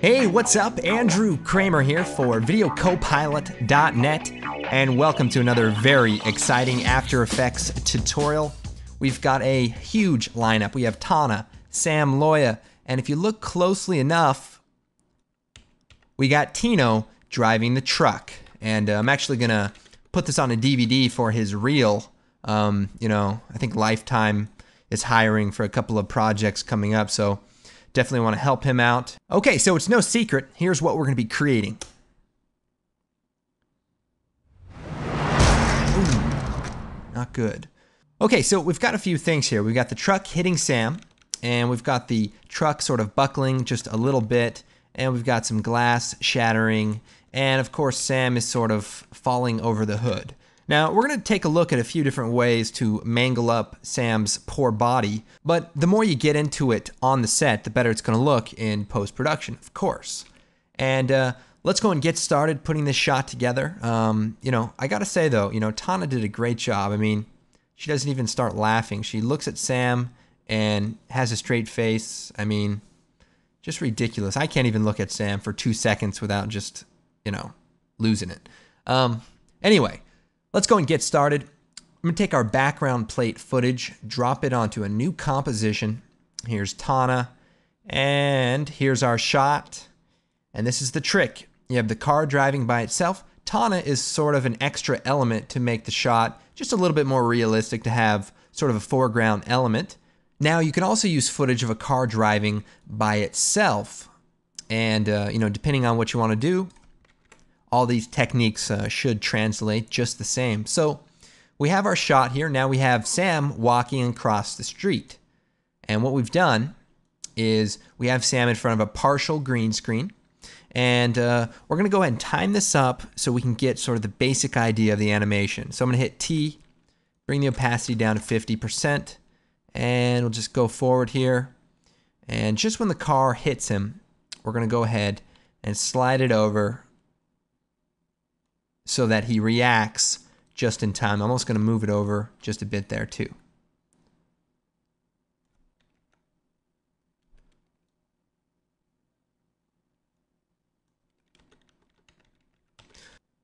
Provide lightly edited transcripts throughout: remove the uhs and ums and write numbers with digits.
Hey, what's up? Andrew Kramer here for VideoCopilot.net, and welcome to another very exciting After Effects tutorial. We've got a huge lineup. We have Tana, Sam Loya, and if you look closely enough, we got Tino driving the truck. And I'm actually gonna put this on a DVD for his reel. I think Lifetime is hiring for a couple of projects coming up, so definitely want to help him out. Okay, so it's no secret. Here's what we're going to be creating. Ooh, not good. Okay, so we've got a few things here. We've got the truck hitting Sam, and we've got the truck sort of buckling just a little bit, and we've got some glass shattering, and of course Sam is sort of falling over the hood. Now, we're going to take a look at a few different ways to mangle up Sam's poor body, but the more you get into it on the set, the better it's going to look in post-production, of course. And let's go and get started putting this shot together. I got to say, though, Tana did a great job. I mean, she doesn't even start laughing. She looks at Sam and has a straight face. I mean, just ridiculous. I can't even look at Sam for 2 seconds without just, losing it. Anyway. Let's go and get started. I'm going to take our background plate footage, drop it onto a new composition. Here's Tana, and here's our shot. And this is the trick. You have the car driving by itself. Tana is sort of an extra element to make the shot just a little bit more realistic, to have sort of a foreground element. Now, you can also use footage of a car driving by itself. And, depending on what you want to do, all these techniques should translate just the same. So we have our shot here. Now we have Sam walking across the street. And what we've done is we have Sam in front of a partial green screen. And we're going to go ahead and time this up so we can get sort of the basic idea of the animation. So I'm going to hit T, bring the opacity down to 50%. And we'll just go forward here. And just when the car hits him, we're going to go ahead and slide it over so that he reacts just in time. I'm almost going to move it over just a bit there too.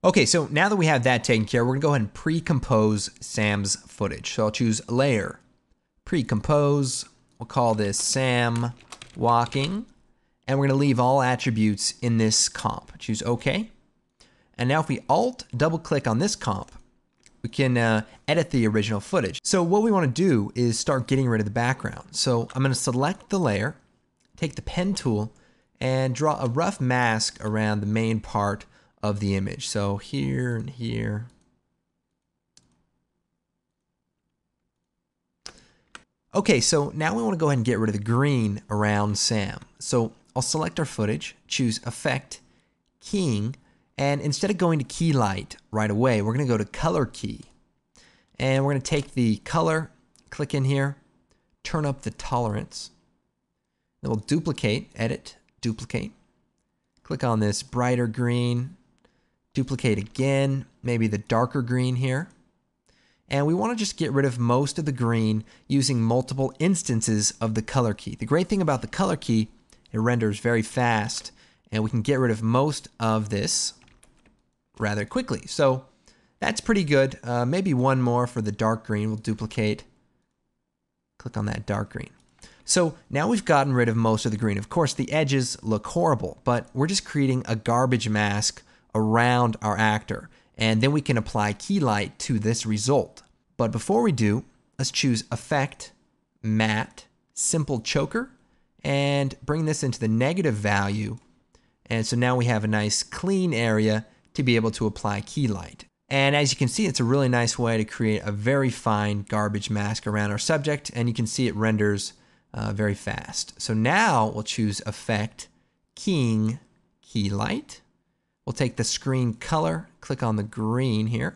Okay, so now that we have that taken care of, we're going to go ahead and pre-compose Sam's footage. So I'll choose Layer, Pre-compose. We'll call this Sam Walking. And we're going to leave all attributes in this comp. Choose OK. And now if we Alt double click on this comp, we can edit the original footage. So what we want to do is start getting rid of the background. So I'm going to select the layer, take the pen tool, and draw a rough mask around the main part of the image. So here and here. Okay, so now we want to go ahead and get rid of the green around Sam. So I'll select our footage, choose Effect, Keying, and instead of going to key light right away, we're going to go to color key. And we're going to take the color, click in here, turn up the tolerance. Then we'll duplicate, edit, duplicate. Click on this brighter green, duplicate again, maybe the darker green here. And we want to just get rid of most of the green using multiple instances of the color key. The great thing about the color key, it renders very fast, and we can get rid of most of this rather quickly. So that's pretty good. Maybe one more for the dark green. We'll duplicate. Click on that dark green. So now we've gotten rid of most of the green. Of course, the edges look horrible, but we're just creating a garbage mask around our actor. And then we can apply key light to this result. But before we do, let's choose Effect, Matte, Simple Choker, and bring this into the negative value. And so now we have a nice clean area to be able to apply key light. And as you can see, it's a really nice way to create a very fine garbage mask around our subject, and you can see it renders very fast. So now we'll choose Effect, Keying, Key Light. We'll take the screen color, click on the green here,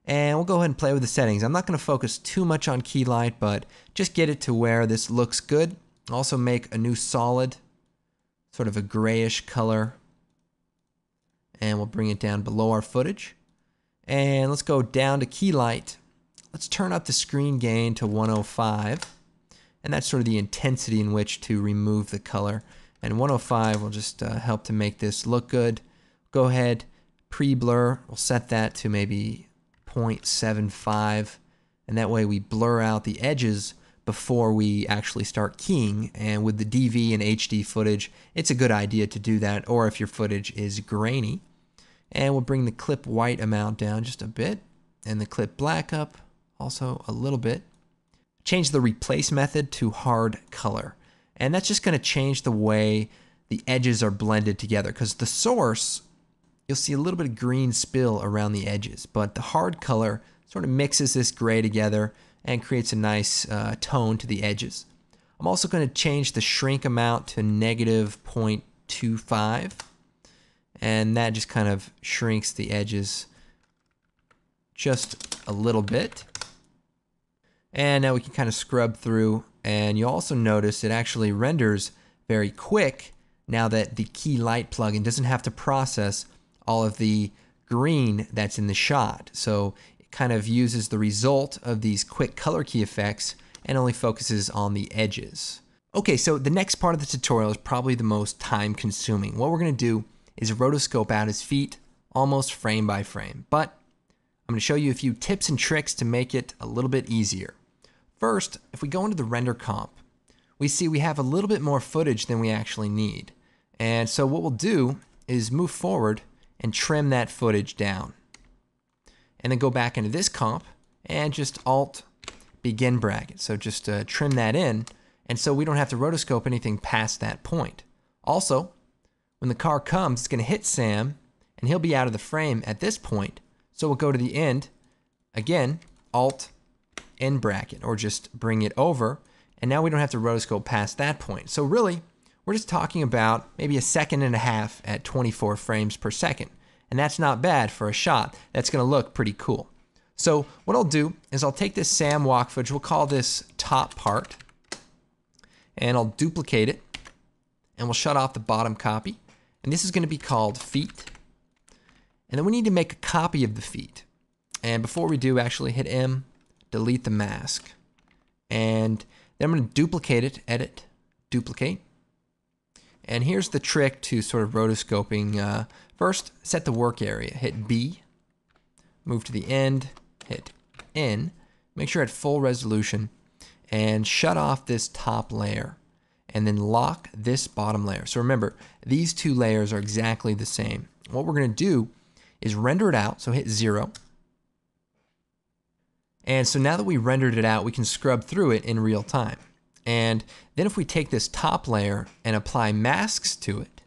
and we'll go ahead and play with the settings. I'm not going to focus too much on key light, but just get it to where this looks good. Also make a new solid, sort of a grayish color. And we'll bring it down below our footage. And let's go down to key light. Let's turn up the screen gain to 105. And that's sort of the intensity in which to remove the color. And 105 will just help to make this look good. Go ahead, pre-blur. We'll set that to maybe 0.75. And that way we blur out the edges before we actually start keying. And with the DV and HD footage, it's a good idea to do that, or if your footage is grainy. And we'll bring the clip white amount down just a bit, and the clip black up also a little bit. Change the replace method to hard color. And that's just going to change the way the edges are blended together, because the source, you'll see a little bit of green spill around the edges, but the hard color sort of mixes this gray together and creates a nice tone to the edges. I'm also going to change the shrink amount to negative 0.25, and that just kind of shrinks the edges just a little bit. And now we can kind of scrub through, and you'll also notice it actually renders very quick now that the Key Light plugin doesn't have to process all of the green that's in the shot. So it kind of uses the result of these quick color key effects and only focuses on the edges. Okay, so the next part of the tutorial is probably the most time consuming. What we're going to do is rotoscope out his feet almost frame by frame, but I'm going to show you a few tips and tricks to make it a little bit easier. First, if we go into the render comp, we see we have a little bit more footage than we actually need. And so what we'll do is move forward and trim that footage down. And then go back into this comp and just Alt begin bracket. So just trim that in, and so we don't have to rotoscope anything past that point. Also, when the car comes, it's going to hit Sam, and he'll be out of the frame at this point. So we'll go to the end, again, Alt end bracket, or just bring it over, and now we don't have to rotoscope past that point. So really, we're just talking about maybe 1.5 seconds at 24 frames per second, and that's not bad for a shot that's going to look pretty cool. So what I'll do is I'll take this Sam walk footage, we'll call this top part, and I'll duplicate it, and we'll shut off the bottom copy, and this is going to be called feet. And then we need to make a copy of the feet, and before we do, actually hit M, delete the mask, and then I'm going to duplicate it, edit, duplicate. And here's the trick to sort of rotoscoping. First, set the work area, hit B, move to the end, hit N, make sure at full resolution, and shut off this top layer, and then lock this bottom layer. So remember, these two layers are exactly the same. What we're going to do is render it out, so hit 0. And so now that we rendered it out, we can scrub through it in real time. And then if we take this top layer and apply masks to it,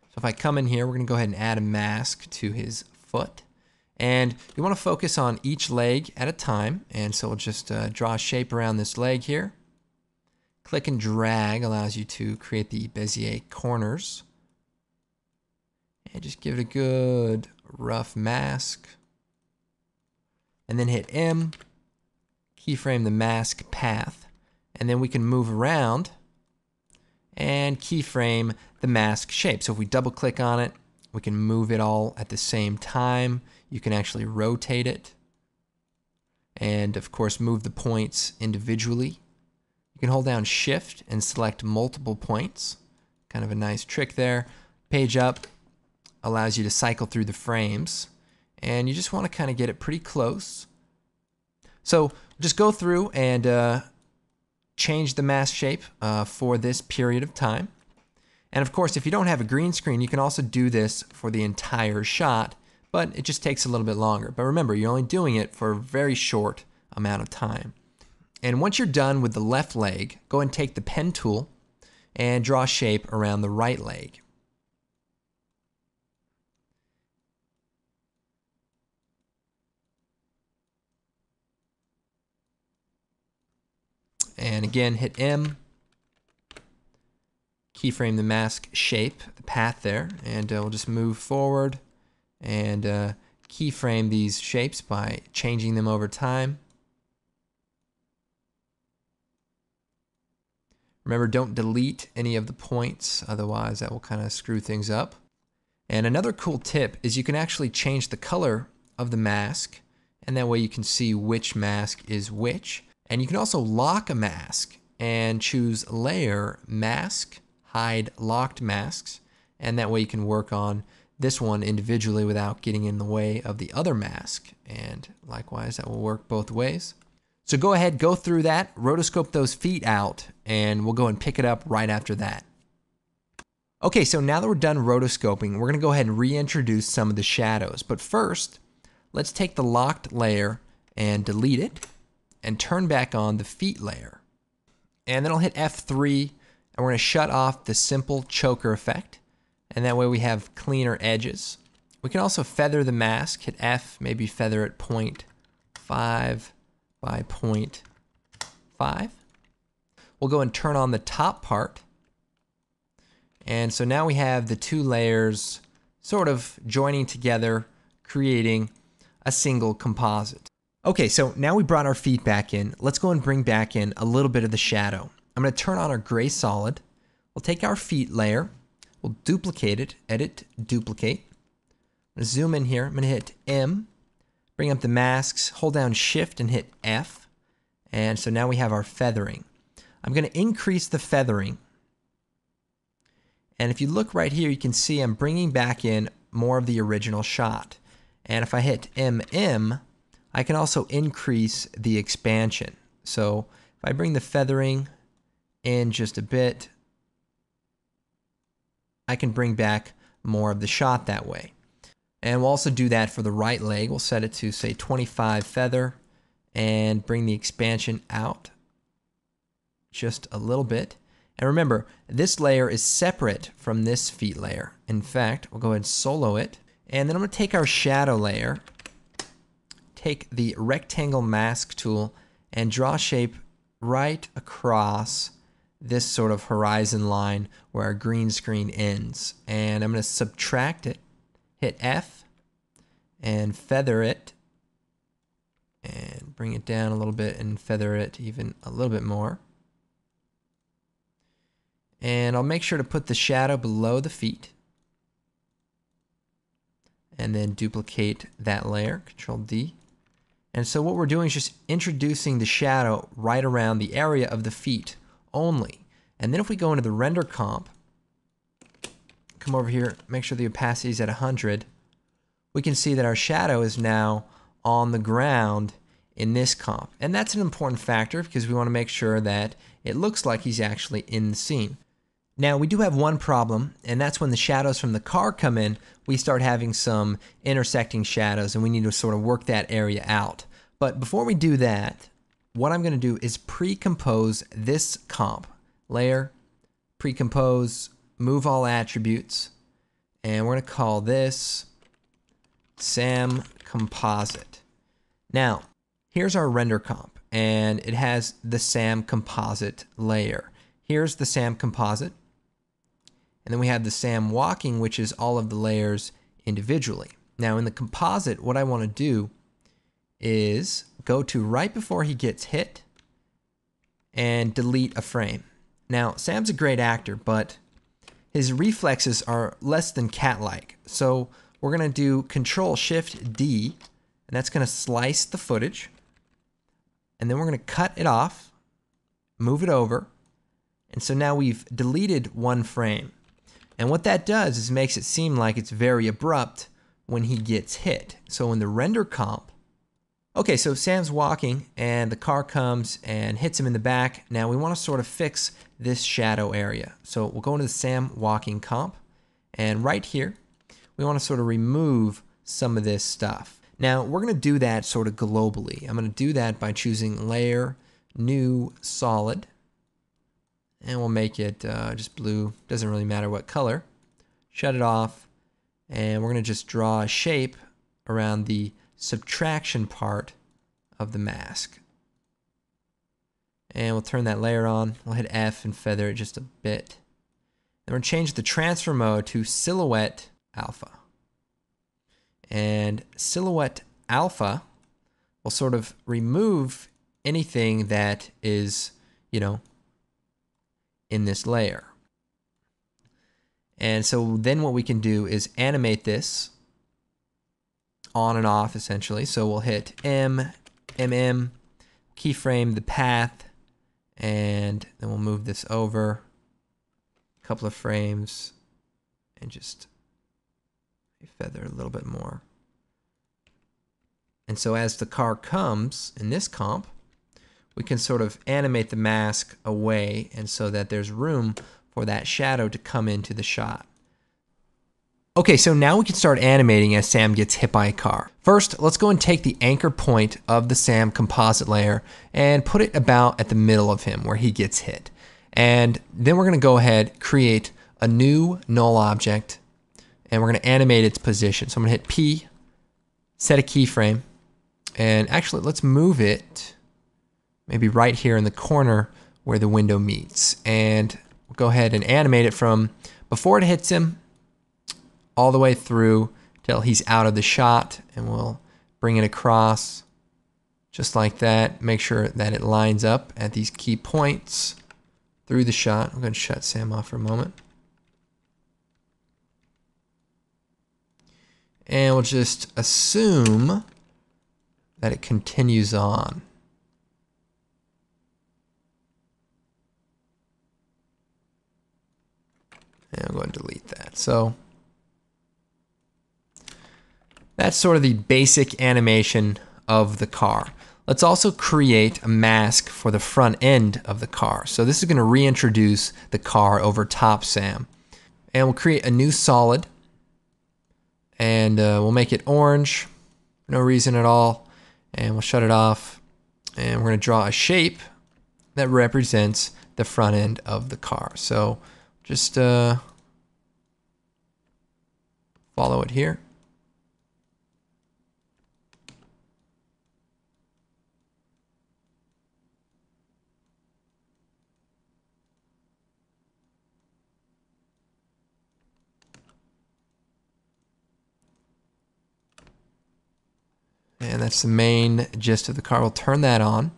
so if I come in here, we're going to go ahead and add a mask to his foot. And we want to focus on each leg at a time. And so we'll just draw a shape around this leg here. Click and drag allows you to create the Bezier corners. And just give it a good rough mask. And then hit M, keyframe the mask path, and then we can move around and keyframe the mask shape. So if we double click on it, we can move it all at the same time. You can actually rotate it, and of course move the points individually. You can hold down Shift and select multiple points. Kind of a nice trick there. Page up allows you to cycle through the frames, and you just want to kind of get it pretty close. So just go through and change the mask shape for this period of time. And of course, if you don't have a green screen, you can also do this for the entire shot, but it just takes a little bit longer. But remember, you're only doing it for a very short amount of time. And once you're done with the left leg, go and take the pen tool and draw a shape around the right leg. And again, hit M, keyframe the mask shape, the path there, and we'll just move forward and keyframe these shapes by changing them over time. Remember, don't delete any of the points, otherwise that will kind of screw things up. And another cool tip is you can actually change the color of the mask, and that way you can see which mask is which. And you can also lock a mask and choose Layer, Mask, hide locked masks, and that way you can work on this one individually without getting in the way of the other mask, and likewise that will work both ways. So go ahead, go through that, rotoscope those feet out, and we'll go and pick it up right after that. Okay, so now that we're done rotoscoping, we're going to go ahead and reintroduce some of the shadows. But first, let's take the locked layer and delete it and turn back on the feet layer. And then I'll hit F3 and we're going to shut off the simple choker effect. And that way we have cleaner edges. We can also feather the mask, hit F, maybe feather it 0.5 by 0.5. We'll go and turn on the top part. And so now we have the two layers sort of joining together, creating a single composite. Okay, so now we brought our feet back in. Let's go and bring back in a little bit of the shadow. I'm going to turn on our gray solid. We'll take our feet layer. We'll duplicate it, edit, duplicate. I'm going to zoom in here. I'm going to hit M, bring up the masks, hold down Shift and hit F. And so now we have our feathering. I'm going to increase the feathering. And if you look right here, you can see I'm bringing back in more of the original shot. And if I hit MM, I can also increase the expansion. So if I bring the feathering in just a bit, I can bring back more of the shot that way. And we'll also do that for the right leg. We'll set it to, say, 25 feather and bring the expansion out just a little bit. And remember, this layer is separate from this feet layer. In fact, we'll go ahead and solo it. And then I'm going to take our shadow layer, take the rectangle mask tool, and draw a shape right across this sort of horizon line where our green screen ends. And I'm going to subtract it, hit F, and feather it, and bring it down a little bit and feather it even a little bit more. And I'll make sure to put the shadow below the feet. And then duplicate that layer, Control D. And so what we're doing is just introducing the shadow right around the area of the feet only. And then if we go into the render comp, come over here, make sure the opacity is at 100, we can see that our shadow is now on the ground in this comp. And that's an important factor because we want to make sure that it looks like he's actually in the scene. Now, we do have one problem, and that's when the shadows from the car come in, we start having some intersecting shadows, and we need to sort of work that area out. But before we do that, what I'm going to do is pre-compose this comp. Layer, pre-compose, move all attributes, and we're going to call this Sam Composite. Now, here's our render comp, and it has the Sam Composite layer. Here's the Sam Composite. And then we have the Sam walking, which is all of the layers individually. Now in the composite, what I want to do is go to right before he gets hit and delete a frame. Now Sam's a great actor, but his reflexes are less than cat-like. So we're going to do Control-Shift-D, and that's going to slice the footage. And then we're going to cut it off, move it over, and so now we've deleted one frame. And what that does is makes it seem like it's very abrupt when he gets hit. So in the render comp, okay, so Sam's walking and the car comes and hits him in the back. Now we want to sort of fix this shadow area. So we'll go into the Sam walking comp, and right here, we want to sort of remove some of this stuff. Now we're going to do that sort of globally. I'm going to do that by choosing Layer, New, Solid. And we'll make it just blue, doesn't really matter what color. Shut it off, and we're going to just draw a shape around the subtraction part of the mask. And we'll turn that layer on, we'll hit F and feather it just a bit. Then we're going to change the transfer mode to Silhouette Alpha. And Silhouette Alpha will sort of remove anything that is, in this layer. And so then what we can do is animate this on and off essentially. So we'll hit M, keyframe the path, and then we'll move this over, a couple of frames and just feather a little bit more. And so as the car comes in this comp, we can sort of animate the mask away, and so that there's room for that shadow to come into the shot. Okay, so now we can start animating as Sam gets hit by a car. First, let's go and take the anchor point of the Sam composite layer and put it about at the middle of him where he gets hit. And then we're gonna go ahead, create a new null object, and we're gonna animate its position. So I'm gonna hit P, set a keyframe, and actually let's move it maybe right here in the corner where the window meets. And we'll go ahead and animate it from before it hits him all the way through till he's out of the shot, and we'll bring it across just like that. Make sure that it lines up at these key points through the shot. I'm going to shut Sam off for a moment. And we'll just assume that it continues on. And I'm going to delete that. So that's sort of the basic animation of the car. Let's also create a mask for the front end of the car. So this is going to reintroduce the car over top Sam. And we'll create a new solid. And we'll make it orange for no reason at all. And we'll shut it off. And we're going to draw a shape that represents the front end of the car. So just follow it here. And that's the main gist of the car. We'll turn that on.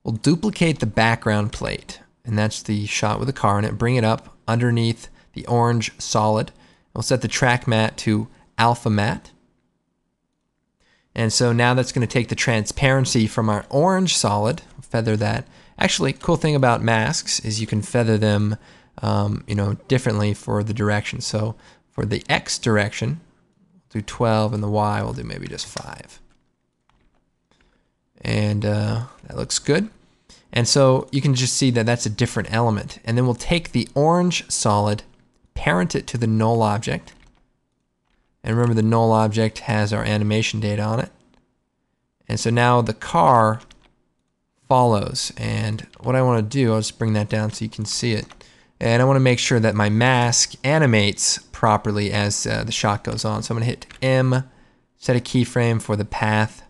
We'll duplicate the background plate, and that's the shot with the car in it. Bring it up underneath the orange solid. We'll set the track matte to alpha matte. And so now that's going to take the transparency from our orange solid, feather that. Actually, cool thing about masks is you can feather them differently for the direction. So for the X direction, we'll do 12, and the Y we'll do maybe just 5. And that looks good. And so you can just see that that's a different element. And then we'll take the orange solid, parent it to the null object. And remember, the null object has our animation data on it. And so now the car follows. And what I want to do, I'll just bring that down so you can see it. And I want to make sure that my mask animates properly as the shot goes on. So I'm going to hit M, set a keyframe for the path.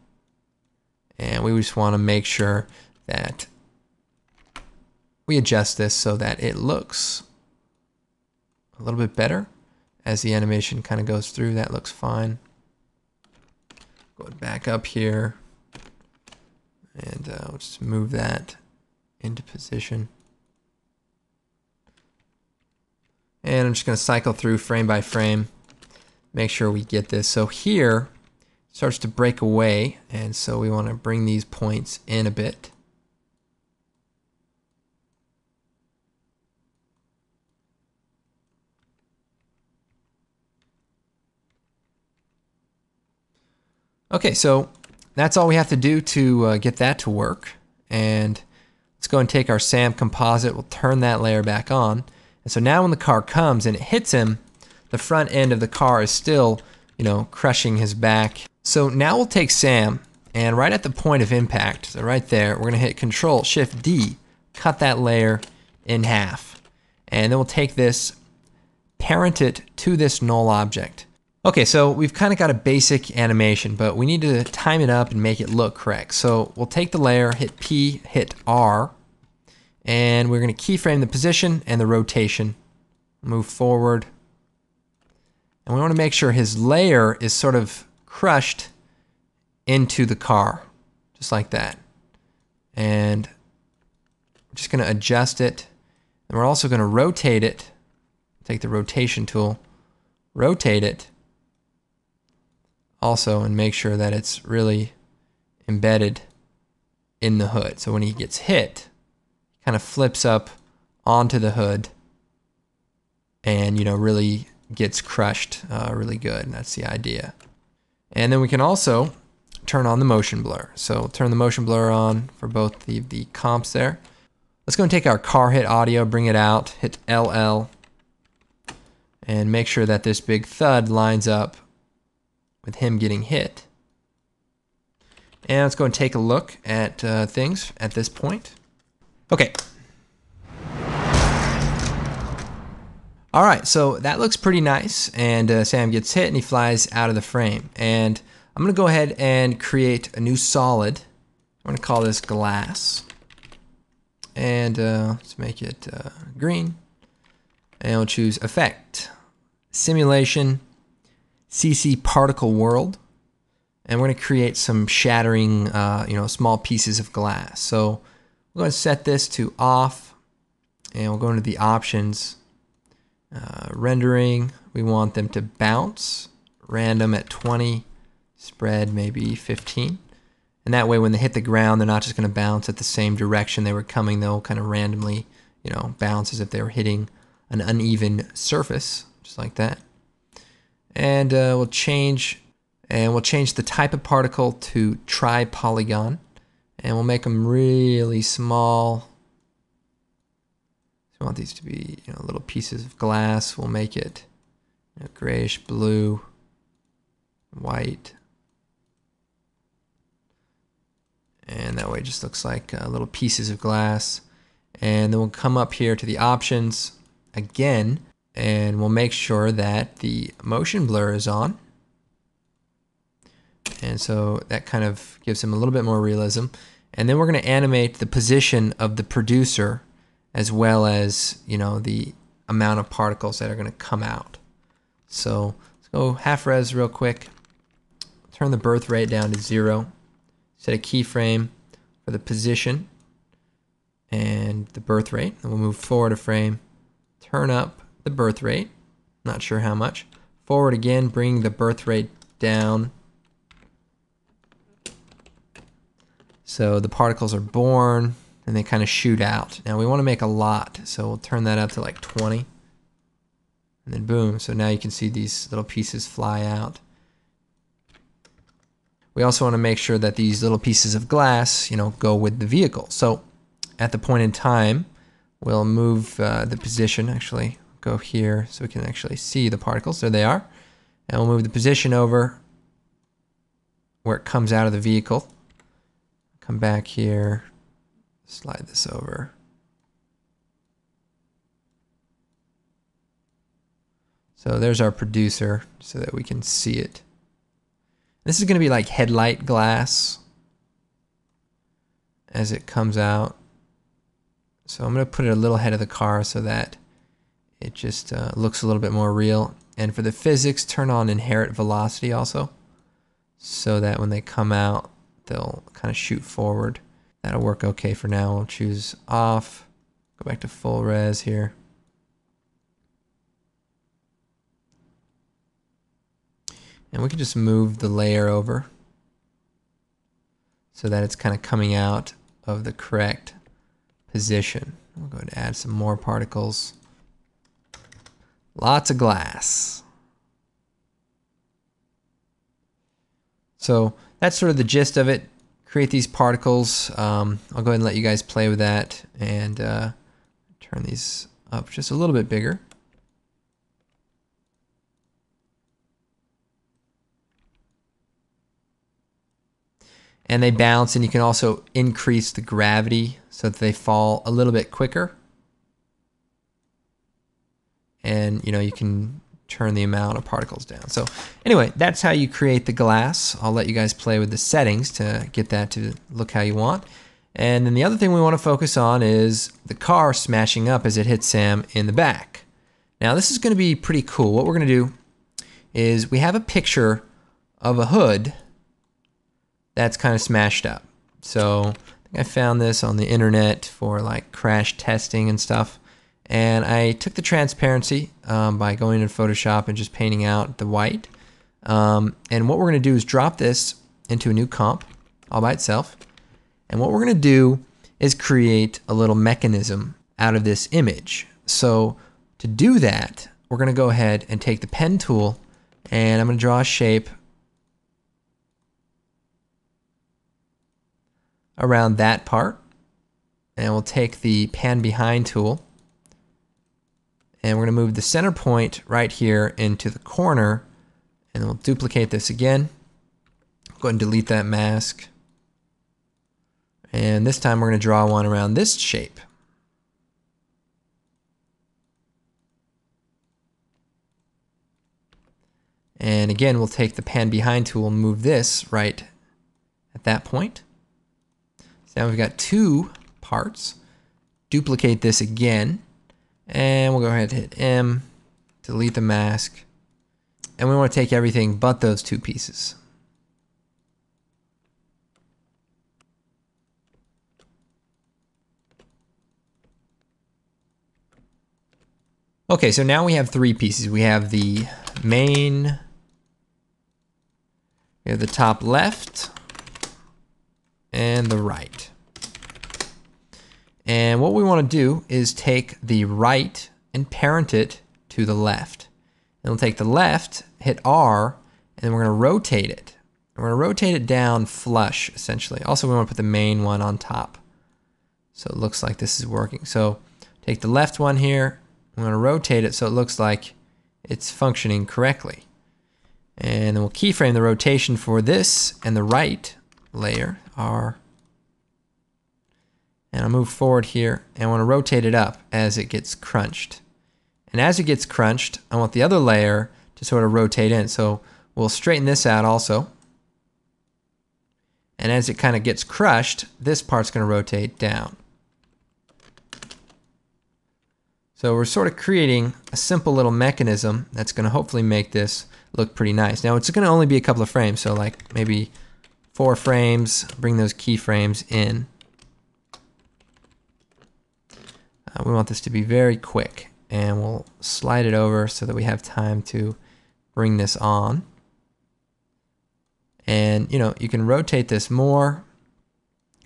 And we just want to make sure that we adjust this so that it looks a little bit better as the animation kind of goes through. That looks fine. Going back up here, and we'll just move that into position. And I'm just going to cycle through frame by frame, make sure we get this. So here it starts to break away, and so we want to bring these points in a bit. Okay, so that's all we have to do to get that to work. And let's go and take our Sam composite. We'll turn that layer back on. And so now when the car comes and it hits him, the front end of the car is still, crushing his back. So now we'll take Sam, and right at the point of impact, so right there, we're going to hit Control-Shift-D, cut that layer in half. And then we'll take this, parent it to this null object. Okay, so we've kind of got a basic animation, but we need to time it up and make it look correct. So we'll take the layer, hit P, hit R, and we're going to keyframe the position and the rotation. Move forward. And we want to make sure his layer is sort of crushed into the car, just like that. And we're just going to adjust it. And we're also going to rotate it. Take the rotation tool, rotate it also, and make sure that it's really embedded in the hood. So when he gets hit, he kind of flips up onto the hood and really gets crushed really good. And that's the idea. And then we can also turn on the motion blur. So turn the motion blur on for both the comps there. Let's go and take our car hit audio, bring it out, hit LL, and make sure that this big thud lines up with him getting hit. And let's go and take a look at things at this point. Okay. All right, so that looks pretty nice, and Sam gets hit and he flies out of the frame. And I'm gonna go ahead and create a new solid. I'm gonna call this glass. And let's make it green. And we'll choose Effect, Simulation, CC Particle World. And we're gonna create some shattering, small pieces of glass. So we're gonna set this to off, and we'll go into the options. Rendering, we want them to bounce, random at 20, spread maybe 15. And that way when they hit the ground, they're not just going to bounce at the same direction they were coming. They'll kind of randomly, bounce as if they were hitting an uneven surface, just like that. And we'll change the type of particle to tri-polygon, and we'll make them really small. We want these to be little pieces of glass. We'll make it grayish blue, white, and that way it just looks like little pieces of glass. And then we'll come up here to the options again, and we'll make sure that the motion blur is on. And so that kind of gives him a little bit more realism. And then we're going to animate the position of the producer, as well as the amount of particles that are going to come out. So let's go half res real quick. Turn the birth rate down to 0. Set a keyframe for the position and the birth rate. And we'll move forward a frame. Turn up the birth rate. Not sure how much. Forward again, bring the birth rate down. So the particles are born and they kind of shoot out. Now we want to make a lot, so we'll turn that up to like 20. And then boom, so now you can see these little pieces fly out. We also want to make sure that these little pieces of glass, go with the vehicle. So at the point in time, we'll move the position, actually go here so we can actually see the particles. There they are. And we'll move the position over where it comes out of the vehicle. Come back here. Slide this over. So there's our producer so that we can see it. This is going to be like headlight glass as it comes out. So I'm going to put it a little ahead of the car so that it just looks a little bit more real. And for the physics, turn on inherent velocity also, so that when they come out, they'll kind of shoot forward. That'll work okay for now. We'll choose off, go back to full res here. And we can just move the layer over so that it's kind of coming out of the correct position. We'll go ahead and add some more particles. Lots of glass. So that's sort of the gist of it. Create these particles. I'll go ahead and let you guys play with that and turn these up just a little bit bigger. And they bounce, and you can also increase the gravity so that they fall a little bit quicker. And you can turn the amount of particles down. So anyway, that's how you create the glass. I'll let you guys play with the settings to get that to look how you want. And then the other thing we want to focus on is the car smashing up as it hits Sam in the back. Now this is going to be pretty cool. What we're going to do is we have a picture of a hood that's kind of smashed up. So I think I found this on the internet for like crash testing and stuff. And I took the transparency by going in Photoshop and just painting out the white. And what we're going to do is drop this into a new comp all by itself. And what we're going to do is create a little mechanism out of this image. So To do that, we're going to go ahead and take the pen tool, and I'm going to draw a shape around that part. And we'll take the pan behind tool, and we're going to move the center point right here into the corner, and we'll duplicate this again. Go ahead and delete that mask. And this time we're going to draw one around this shape. And again, we'll take the pan behind tool and move this right at that point. So now we've got two parts. Duplicate this again, and we'll go ahead and hit M, delete the mask, and we want to take everything but those two pieces. Okay, so now we have three pieces. We have the main, we have the top left, and the right. And what we want to do is take the right and parent it to the left. And we'll take the left, hit R, and then we're going to rotate it. We're going to rotate it down flush, essentially. Also, we want to put the main one on top, so it looks like this is working. So take the left one here. I'm going to rotate it so it looks like it's functioning correctly. And then we'll keyframe the rotation for this and the right layer, R. And I'll move forward here, and I want to rotate it up as it gets crunched. And as it gets crunched, I want the other layer to sort of rotate in. So we'll straighten this out also. And as it kind of gets crushed, this part's going to rotate down. So we're sort of creating a simple little mechanism that's going to hopefully make this look pretty nice. Now it's going to only be a couple of frames, so like maybe 4 frames, bring those keyframes in. We want this to be very quick, and we'll slide it over so that we have time to bring this on. And you know, you can rotate this more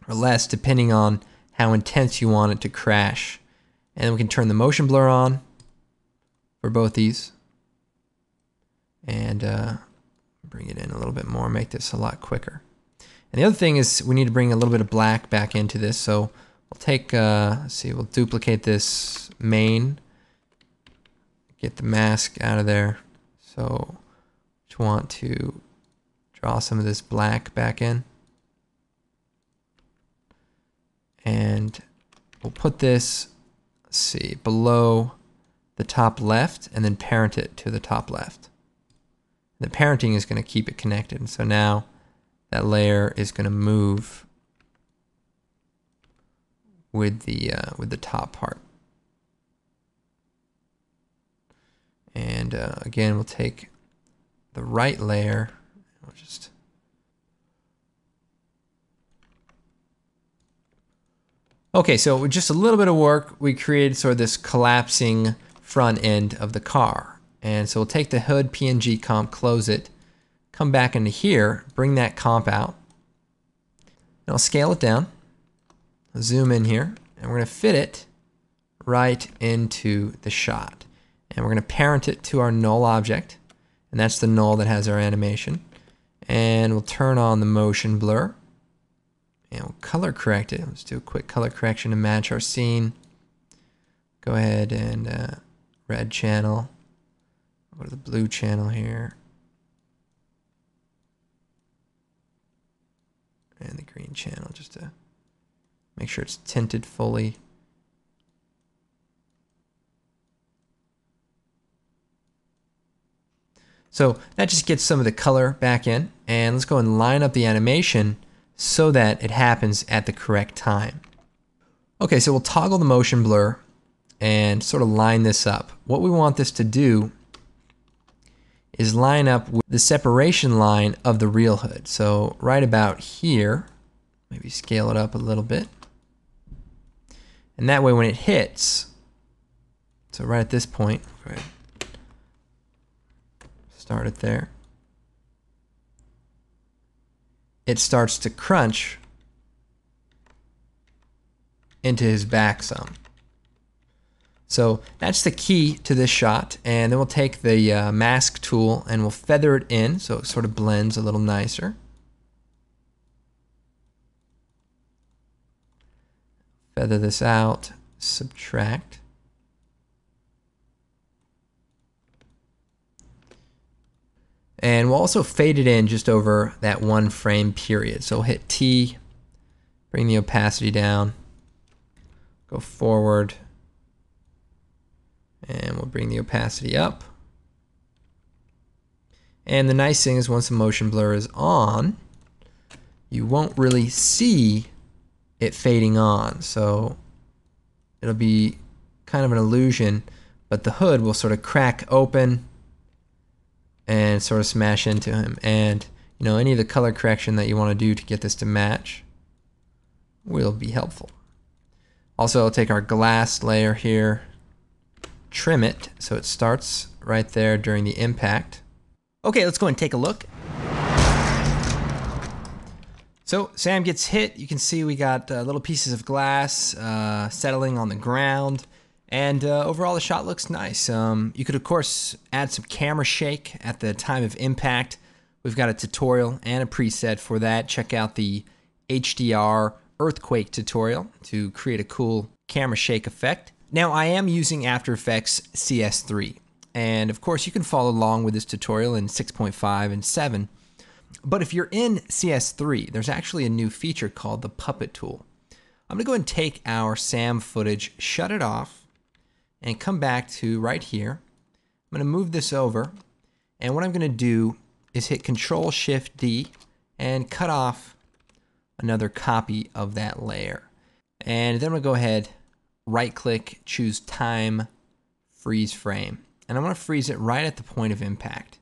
or less depending on how intense you want it to crash. And then we can turn the motion blur on for both these, and bring it in a little bit more, make this a lot quicker. And the other thing is we need to bring a little bit of black back into this. So we'll take, let's see, we'll duplicate this main, get the mask out of there. So just want to draw some of this black back in. And we'll put this, let's see, below the top left, and then parent it to the top left. The parenting is going to keep it connected. And so now that layer is going to move with the top part. And again, we'll take the right layer. We'll just okay, so with just a little bit of work, we created sort of this collapsing front end of the car. And so we'll take the hood PNG comp, close it, come back into here, bring that comp out. And I'll scale it down, zoom in here, and we're going to fit it right into the shot. And we're going to parent it to our null object, and that's the null that has our animation. And we'll turn on the motion blur. And we'll color correct it. Let's do a quick color correction to match our scene. Go ahead and red channel. Go to the blue channel here. And the green channel, just to make sure it's tinted fully. So that just gets some of the color back in. And let's go and line up the animation so that it happens at the correct time. Okay, so we'll toggle the motion blur and sort of line this up. What we want this to do is line up with the separation line of the real hood. So right about here, maybe scale it up a little bit. And that way when it hits, so right at this point, right, start it there. It starts to crunch into his back some. So that's the key to this shot. And then we'll take the mask tool and we'll feather it in so it sort of blends a little nicer. Feather this out, subtract. And we'll also fade it in just over that one frame period. So we'll hit T, bring the opacity down, go forward, and we'll bring the opacity up. And the nice thing is once the motion blur is on, you won't really see it fading on. So it'll be kind of an illusion, but the hood will sort of crack open and sort of smash into him. And you know, any of the color correction that you want to do to get this to match will be helpful. Also, I'll take our glass layer here, trim it so it starts right there during the impact. Okay, let's go and take a look. So Sam gets hit. You can see we got little pieces of glass settling on the ground. And overall, the shot looks nice. You could, of course, add some camera shake at the time of impact. We've got a tutorial and a preset for that. Check out the HDR earthquake tutorial to create a cool camera shake effect. Now, I am using After Effects CS3. And, of course, you can follow along with this tutorial in 6.5 and 7. But if you're in CS3, there's actually a new feature called the Puppet tool. I'm going to go ahead and take our Sam footage, shut it off, and come back to right here. I'm going to move this over, and what I'm going to do is hit Control-Shift-D and cut off another copy of that layer. And then I'm going to go ahead, right-click, choose Time, Freeze Frame. And I'm going to freeze it right at the point of impact.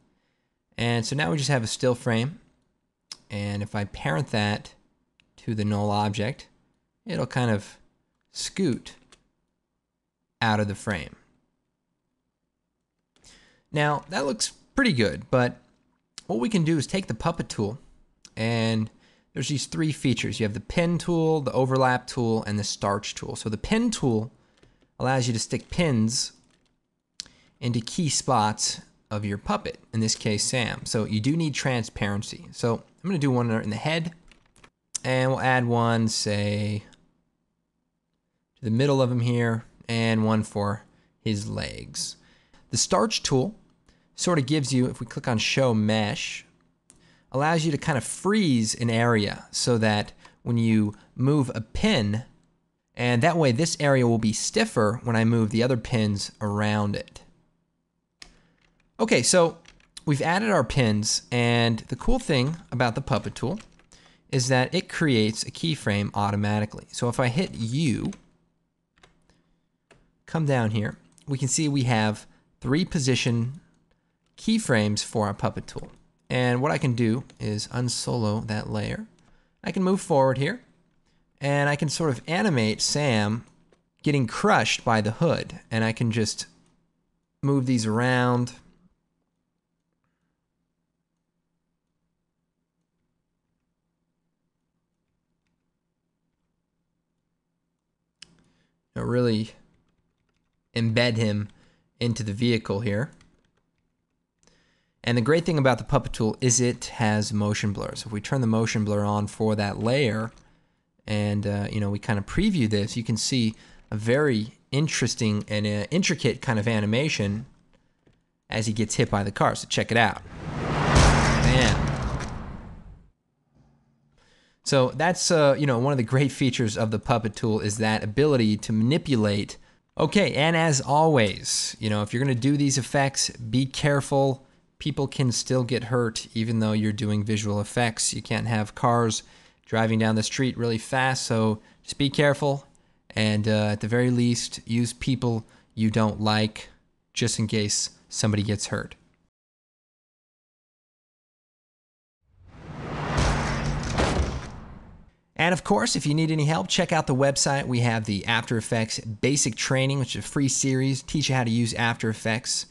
And so now we just have a still frame. And if I parent that to the null object, it'll kind of scoot out of the frame. Now, that looks pretty good, but what we can do is take the Puppet tool, and there's these three features. You have the Pin tool, the Overlap tool, and the Starch tool. So the Pin tool allows you to stick pins into key spots of your puppet, in this case Sam. So you do need transparency. So I'm going to do one in the head, and we'll add one, say, to the middle of him here, and one for his legs. The Starch tool sort of gives you, if we click on Show Mesh, allows you to kind of freeze an area so that when you move a pin, and that way this area will be stiffer when I move the other pins around it. Okay, so we've added our pins, and the cool thing about the Puppet tool is that it creates a keyframe automatically. So if I hit U, come down here, we can see we have 3 position keyframes for our Puppet tool. And what I can do is unsolo that layer. I can move forward here, and I can sort of animate Sam getting crushed by the hood. And I can just move these around. Really embed him into the vehicle here. And the great thing about the Puppet tool is it has motion blur. So if we turn the motion blur on for that layer, and we kind of preview this, you can see a very interesting and intricate kind of animation as he gets hit by the car. So check it out. Bam. So that's one of the great features of the Puppet tool is that ability to manipulate. Okay, and as always, if you're going to do these effects, be careful. People can still get hurt even though you're doing visual effects. You can't have cars driving down the street really fast, so just be careful. And at the very least, use people you don't like just in case somebody gets hurt. And of course, if you need any help, check out the website. We have the After Effects Basic Training, which is a free series, teach you how to use After Effects.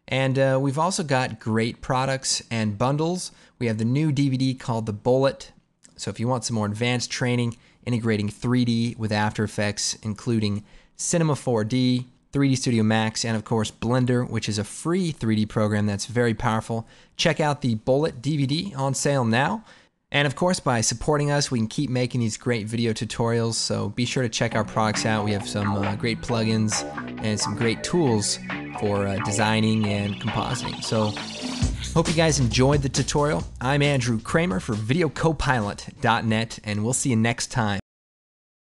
And we've also got great products and bundles. We have the new DVD called The Bullet. So if you want some more advanced training, integrating 3D with After Effects, including Cinema 4D, 3D Studio Max, and of course Blender, which is a free 3D program that's very powerful. Check out the Bullet DVD on sale now. And of course, by supporting us, we can keep making these great video tutorials, so be sure to check our products out. We have some great plugins and some great tools for designing and compositing. So hope you guys enjoyed the tutorial. I'm Andrew Kramer for VideoCopilot.net, and we'll see you next time.